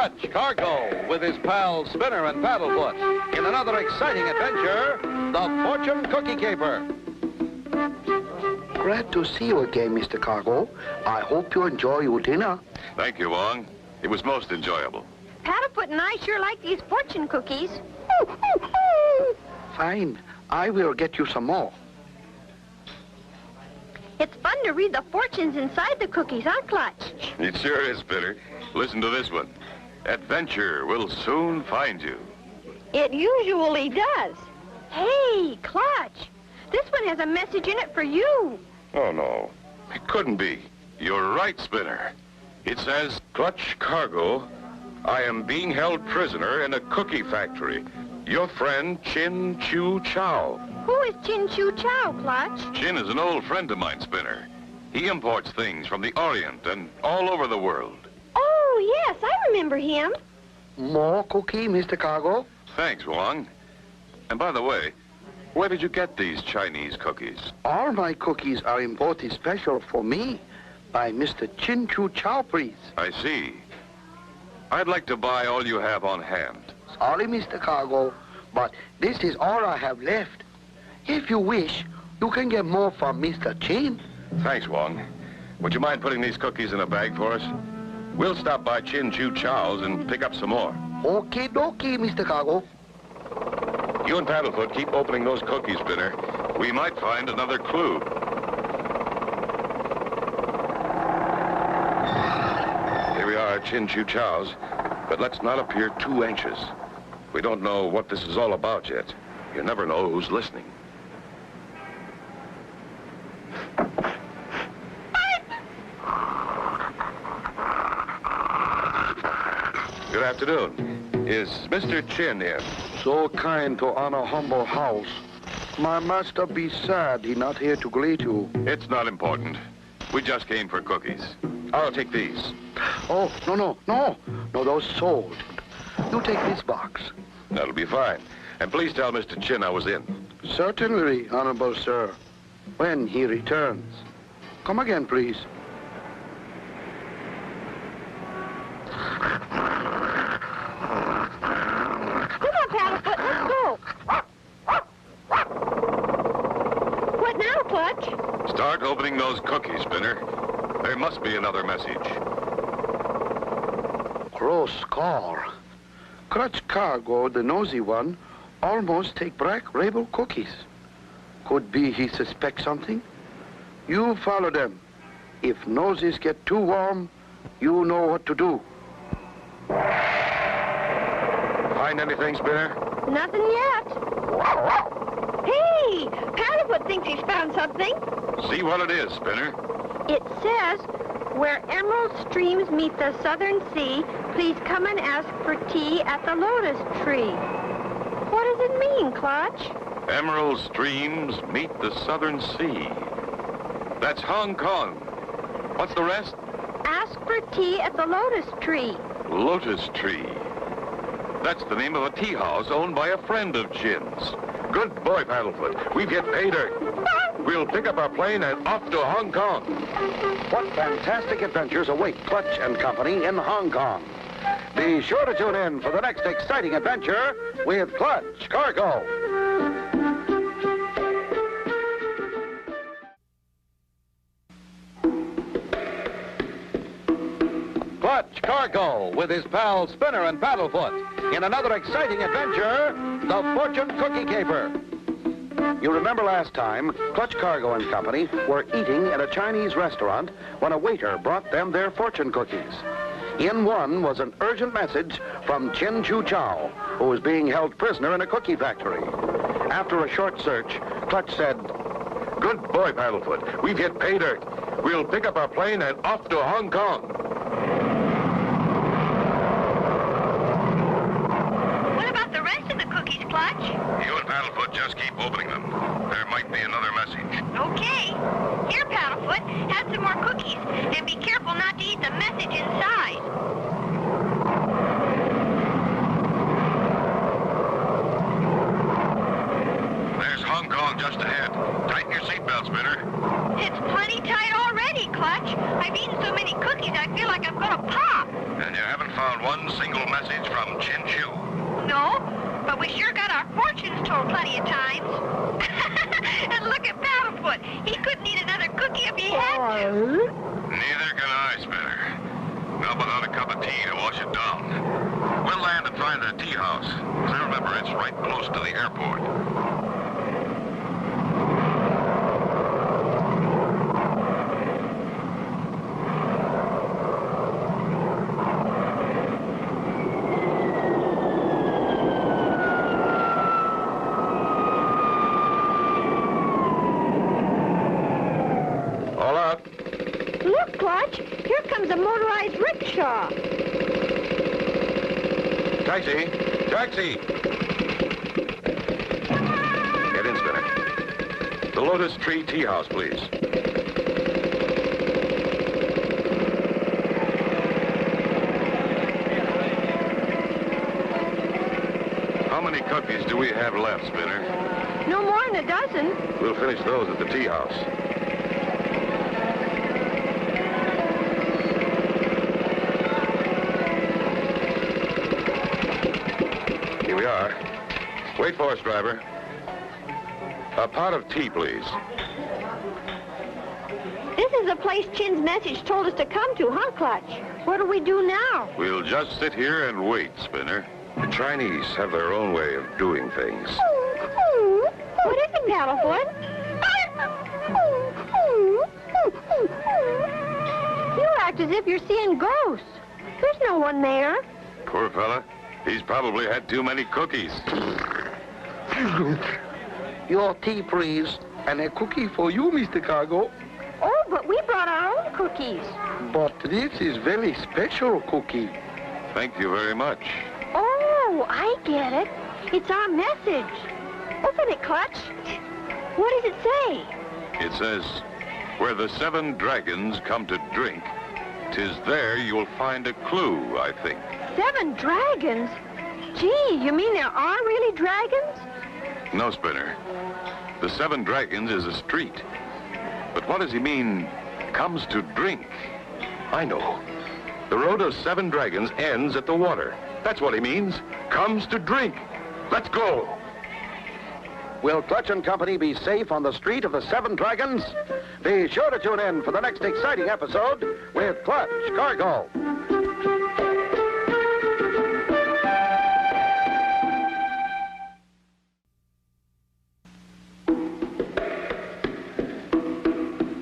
Clutch Cargo with his pals Spinner and Paddlefoot in another exciting adventure, the Fortune Cookie Caper. Glad to see you again, Mr. Cargo. I hope you enjoy your dinner. Thank you, Wong. It was most enjoyable. Paddlefoot and I sure like these fortune cookies. Fine. I will get you some more. It's fun to read the fortunes inside the cookies, huh, Clutch? It sure is, Spinner. Listen to this one. Adventure will soon find you. It usually does. Hey, Clutch, this one has a message in it for you. Oh, no. It couldn't be. You're right, Spinner. It says, Clutch Cargo, I am being held prisoner in a cookie factory. Your friend, Chin Chu Chow. Who is Chin Chu Chow, Clutch? Chin is an old friend of mine, Spinner. He imports things from the Orient and all over the world. Oh, yes, I remember him. More cookie, Mr. Cargo? Thanks, Wong. And by the way, where did you get these Chinese cookies? All my cookies are imported special for me by Mr. Chin Chu Chow, please. I see. I'd like to buy all you have on hand. Sorry, Mr. Cargo, but this is all I have left. If you wish, you can get more from Mr. Chin. Thanks, Wong. Would you mind putting these cookies in a bag for us? We'll stop by Chin Chu Chow's and pick up some more. Okie dokie, Mr. Cargo. You and Paddlefoot keep opening those cookies, Spinner. We might find another clue. Here we are at Chin Chu Chow's, but let's not appear too anxious. We don't know what this is all about yet. You never know who's listening. Good afternoon. Is Mr. Chin in? So kind to honor humble house. My master be sad he not here to greet you. It's not important. We just came for cookies. I'll take these. Oh, no, those sold. You take this box. That'll be fine. And please tell Mr. Chin I was in. Certainly, honorable sir. When he returns. Come again, please. Come on, Paddlefoot, let's go. What now, Clutch? Start opening those cookies, Spinner. There must be another message. Close call. Clutch Cargo, the nosy one, almost take Black Rebel cookies. Could be he suspects something. You follow them. If noses get too warm, you know what to do. Find anything, Spinner? Nothing yet. Hey, Paddlefoot thinks he's found something. See what it is, Spinner. It says, where emerald streams meet the southern sea, please come and ask for tea at the lotus tree. What does it mean, Clutch? Emerald streams meet the southern sea. That's Hong Kong. What's the rest? Ask for tea at the lotus tree. Lotus Tree. That's the name of a tea house owned by a friend of Chin's. Good boy, Paddlefoot. We've hit pay dirt. We'll pick up our plane and off to Hong Kong. What fantastic adventures await Clutch and Company in Hong Kong. Be sure to tune in for the next exciting adventure with Clutch Cargo. Clutch Cargo with his pals Spinner and Paddlefoot in another exciting adventure, the Fortune Cookie Caper. You remember last time, Clutch Cargo and Company were eating at a Chinese restaurant when a waiter brought them their fortune cookies. In one was an urgent message from Chin Chu Chow, who was being held prisoner in a cookie factory. After a short search, Clutch said, Good boy, Paddlefoot. We've hit pay dirt. We'll pick up our plane and off to Hong Kong. What about the rest of the cookies, Clutch? You and Paddlefoot just keep opening them. There might be another message. Okay. Here, Paddlefoot, have some more cookies, and be careful not to eat the message inside. There's Hong Kong just ahead. Tighten your seatbelt, Spinner. It's plenty tight already, Clutch. I've eaten so many cookies, I feel like I'm gonna pop. And you haven't found one single message from Chin Chu? No, but we sure got our fortunes told plenty of times. And look at Paddlefoot. He couldn't eat another cookie if he had to. Neither can I, Spinner. Now put on a cup of tea to wash it down. We'll land and find the tea house. As I remember, it's right close to the airport. All out. Look, Clutch. Here comes a motorized rickshaw. Taxi! Taxi! Get in, Spinner. The Lotus Tree Tea House, please. How many cookies do we have left, Spinner? No more than a dozen. We'll finish those at the tea house. Here we are. Wait for us, driver. A pot of tea, please. This is the place Chin's message told us to come to, huh, Clutch? What do we do now? We'll just sit here and wait, Spinner. The Chinese have their own way of doing things. What is it, Paddlefoot? You act as if you're seeing ghosts. There's no one there. Poor fella. He's probably had too many cookies. Your tea, please. And a cookie for you, Mr. Cargo. Oh, but we brought our own cookies. But this is very special cookie. Thank you very much. Oh, I get it. It's our message. Open it, Clutch. What does it say? It says, where the 7 dragons come to drink, 'tis there you'll find a clue, I think. 7 dragons? Gee, you mean there are really dragons? No, Spinner. The 7 dragons is a street. But what does he mean, comes to drink? I know. The road of 7 dragons ends at the water. That's what he means. Comes to drink. Let's go. Will Clutch and Company be safe on the street of the 7 Dragons? Be sure to tune in for the next exciting episode with Clutch Cargo.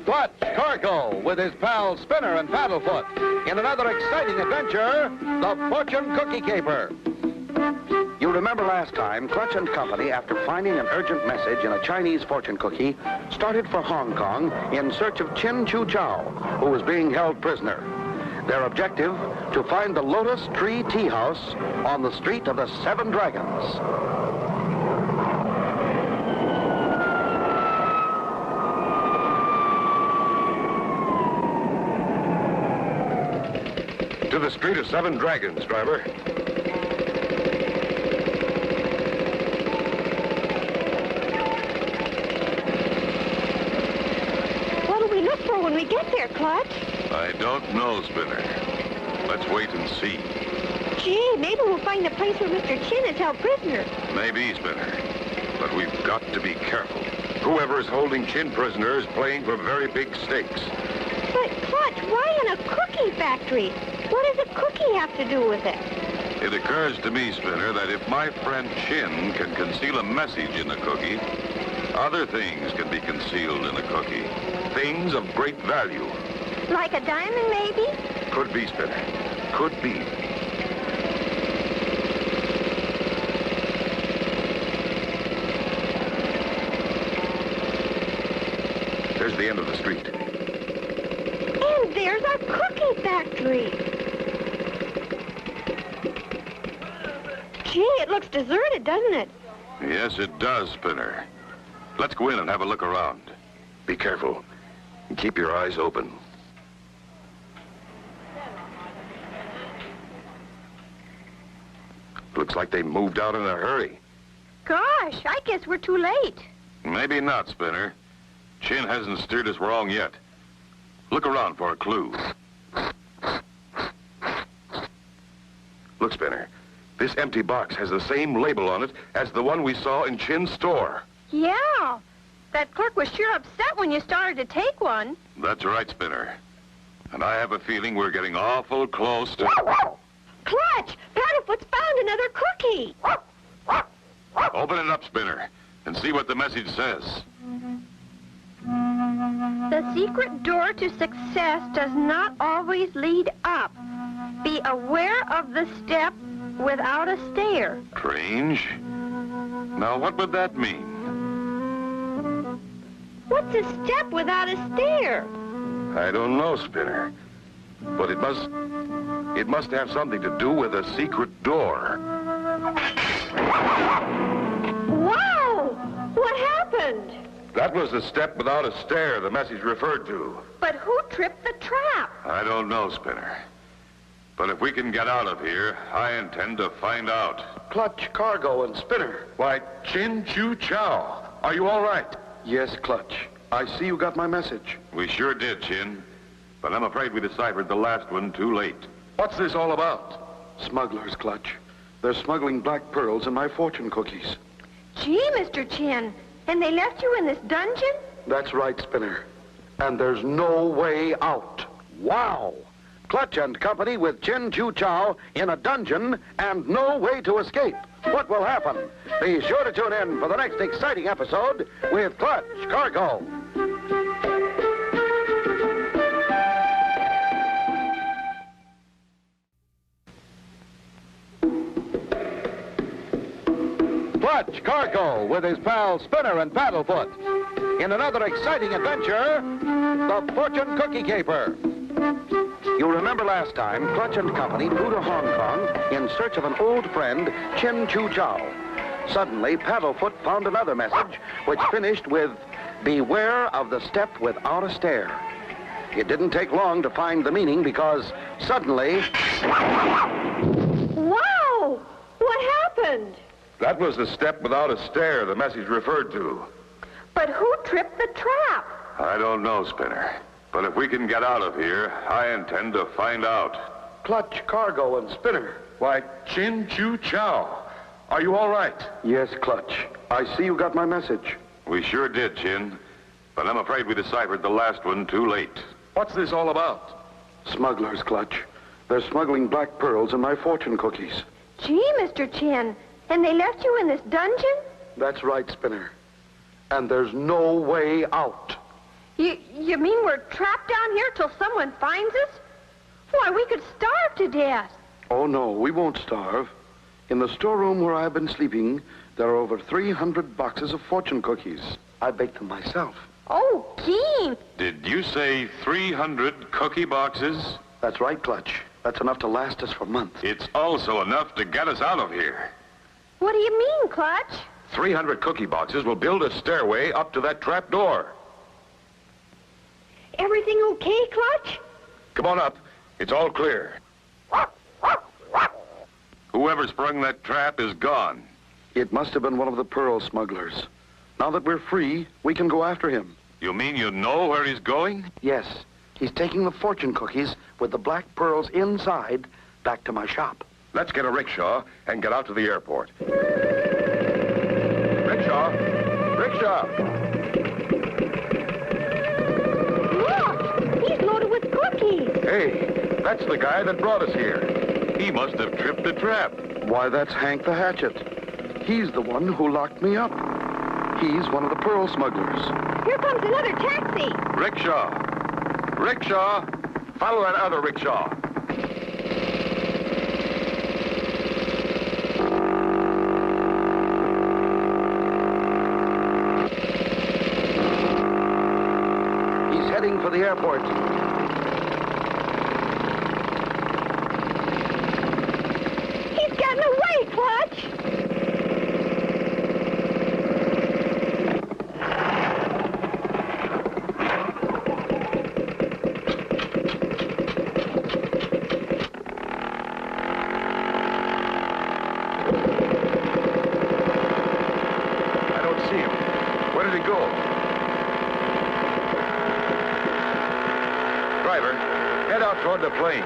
Clutch Cargo with his pals Spinner and Paddlefoot in another exciting adventure, the Fortune Cookie Caper. You remember last time, Clutch and Company, after finding an urgent message in a Chinese fortune cookie, started for Hong Kong in search of Chin Chu Chow, who was being held prisoner. Their objective, to find the Lotus Tree Tea House on the street of the 7 Dragons. To the street of 7 dragons, driver. What do we look for when we get there, Clutch? I don't know, Spinner. Let's wait and see. Gee, maybe we'll find the place where Mr. Chin is held prisoner. Maybe, Spinner. But we've got to be careful. Whoever is holding Chin prisoner is playing for very big stakes. But, Clutch, why in a cookie factory? What does a cookie have to do with it? It occurs to me, Spinner, that if my friend Chin can conceal a message in a cookie, other things can be concealed in a cookie. Things of great value. Like a diamond, maybe? Could be, Spinner. Could be. There's the end of the street. And there's our cookie factory. Gee, it looks deserted, doesn't it? Yes, it does, Spinner. Let's go in and have a look around. Be careful. And keep your eyes open. Looks like they moved out in a hurry. Gosh, I guess we're too late. Maybe not, Spinner. Chin hasn't steered us wrong yet. Look around for a clue. Look, Spinner. This empty box has the same label on it as the one we saw in Chin's store. Yeah. That clerk was sure upset when you started to take one. That's right, Spinner. And I have a feeling we're getting awful close to... Clutch! Paddlefoot's found another cookie! Open it up, Spinner, and see what the message says. The secret door to success does not always lead up. Be aware of the step without a stair. Strange. Now, what would that mean? What's a step without a stair? I don't know, Spinner. But it must have something to do with a secret door. Wow! What happened? That was the step without a stair the message referred to. But who tripped the trap? I don't know, Spinner. But if we can get out of here, I intend to find out. Clutch, Cargo, and Spinner. Why, Chin Chu Chow, are you all right? Yes, Clutch. I see you got my message. We sure did, Chin. But I'm afraid we deciphered the last one too late. What's this all about? Smugglers, Clutch. They're smuggling black pearls in my fortune cookies. Gee, Mr. Chin, and they left you in this dungeon? That's right, Spinner. And there's no way out. Wow! Clutch and Company with Chin Chu Chow in a dungeon and no way to escape. What will happen? Be sure to tune in for the next exciting episode with Clutch Cargo. Clutch Cargo with his pals Spinner and Paddlefoot in another exciting adventure, the Fortune Cookie Caper. You remember last time, Clutch and Company flew to Hong Kong in search of an old friend, Chin Chu Chow. Suddenly, Paddlefoot found another message, which finished with, beware of the step without a stair. It didn't take long to find the meaning because suddenly... Wow! What happened? That was the step without a stair the message referred to. But who tripped the trap? I don't know, Spinner. But if we can get out of here, I intend to find out. Clutch, Cargo, and Spinner. Why, Chin Chu Chow, are you all right? Yes, Clutch. I see you got my message. We sure did, Chin. But I'm afraid we deciphered the last one too late. What's this all about? Smugglers, Clutch. They're smuggling black pearls in my fortune cookies. Gee, Mr. Chin, and they left you in this dungeon? That's right, Spinner. And there's no way out. You mean we're trapped down here till someone finds us? Why, we could starve to death. Oh, no, we won't starve. In the storeroom where I've been sleeping, there are over 300 boxes of fortune cookies. I baked them myself. Oh, Gene. Did you say 300 cookie boxes? That's right, Clutch. That's enough to last us for months. It's also enough to get us out of here. What do you mean, Clutch? 300 cookie boxes will build a stairway up to that trap door. Everything okay, Clutch? Come on up. It's all clear. Whoever sprung that trap is gone. It must have been one of the pearl smugglers. Now that we're free, we can go after him. You mean you know where he's going? Yes, he's taking the fortune cookies with the black pearls inside back to my shop. Let's get a rickshaw and get out to the airport. Rickshaw! Rickshaw! Look! He's loaded with cookies. Hey, that's the guy that brought us here. He must have tripped the trap. Why, that's Hank the Hatchet. He's the one who locked me up. He's one of the pearl smugglers. Here comes another taxi. Rickshaw! Rickshaw! Follow that other rickshaw. He's heading for the airport. He's gotten away, Clutch. I don't see him. Where did he go? Driver, head out toward the plane.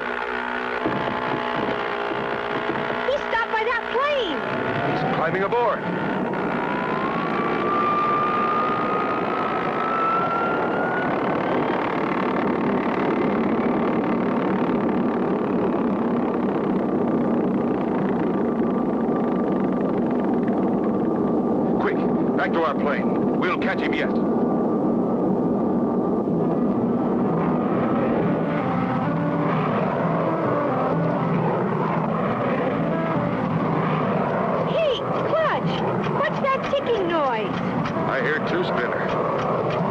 plane. He's climbing aboard. Quick, back to our plane. We'll catch him yet. Ticking noise. I hear too, Spinner.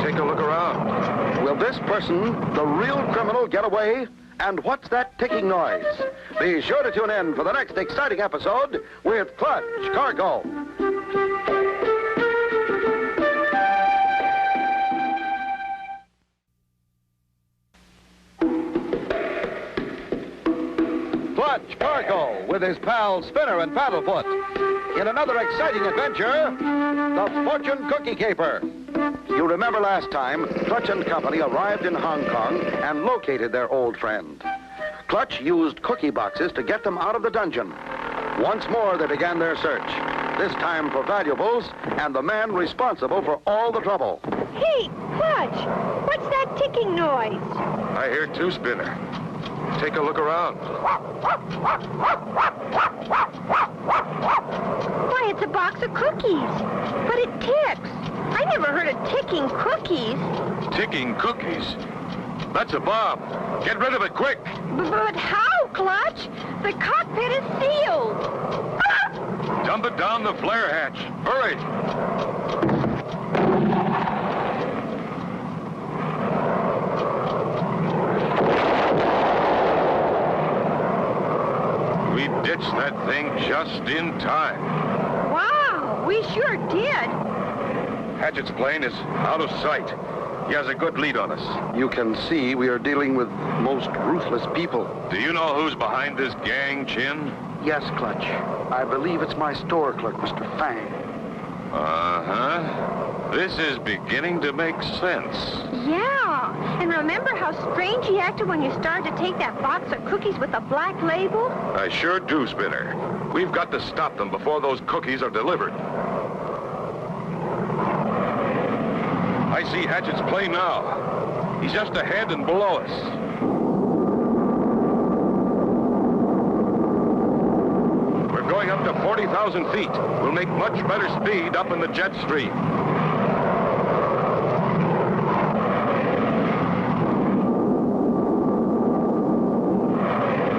Take a look around. Will this person, the real criminal, get away? And what's that ticking noise? Be sure to tune in for the next exciting episode with Clutch Cargo. Clutch Cargo with his pals Spinner and Paddlefoot in another exciting adventure, the Fortune Cookie Caper. You remember last time, Clutch and Company arrived in Hong Kong and located their old friend. Clutch used cookie boxes to get them out of the dungeon. Once more, they began their search, this time for valuables and the man responsible for all the trouble. Hey, Clutch, what's that ticking noise? I hear too, Spinner. Take a look around. Why, it's a box of cookies. But it ticks. I never heard of ticking cookies. Ticking cookies? That's a bomb. Get rid of it quick. But how, Clutch? The cockpit is sealed. Dump it down the flare hatch. Hurry. We ditched that thing just in time. Wow, we sure did. Hatchett's plane is out of sight. He has a good lead on us. You can see we are dealing with most ruthless people. Do you know who's behind this gang, Chin? Yes, Clutch. I believe it's my store clerk, Mr. Fang. Uh-huh. This is beginning to make sense. Yeah, and remember how strange he acted when you started to take that box of cookies with a black label? I sure do, Spinner. We've got to stop them before those cookies are delivered. I see Hatchett's plane now. He's just ahead and below us. We're going up to 40,000 feet. We'll make much better speed up in the jet stream.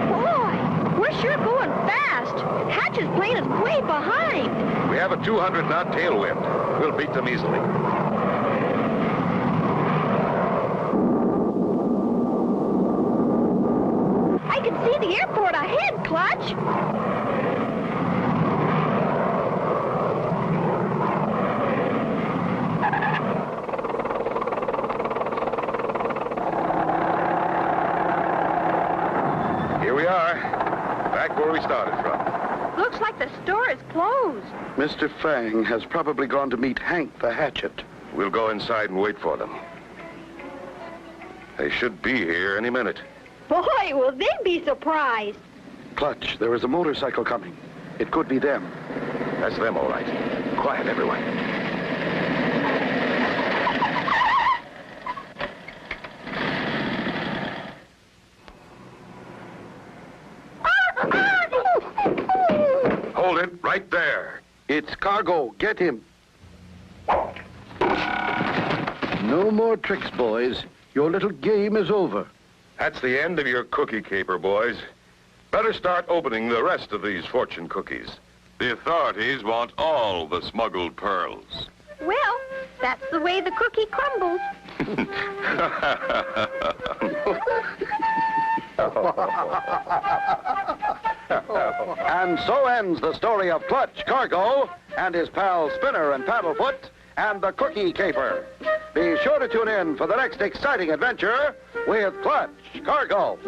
Boy, we're sure going fast. Hatch's plane is way behind. We have a 200-knot tailwind. We'll beat them easily. I can see the airport ahead, Clutch. Here we are, back where we started from. Looks like the store is closed. Mr. Fang has probably gone to meet Hank the Hatchet. We'll go inside and wait for them. They should be here any minute. Boy, will they be surprised. Clutch, there is a motorcycle coming. It could be them. That's them, all right. Quiet, everyone. Hold it right there. It's Cargo. Get him. No more tricks, boys. Your little game is over. That's the end of your cookie caper, boys. Better start opening the rest of these fortune cookies. The authorities want all the smuggled pearls. Well, that's the way the cookie crumbles. And so ends the story of Clutch Cargo and his pals Spinner and Paddlefoot and the Cookie Caper. Be sure to tune in for the next exciting adventure with Clutch Cargo.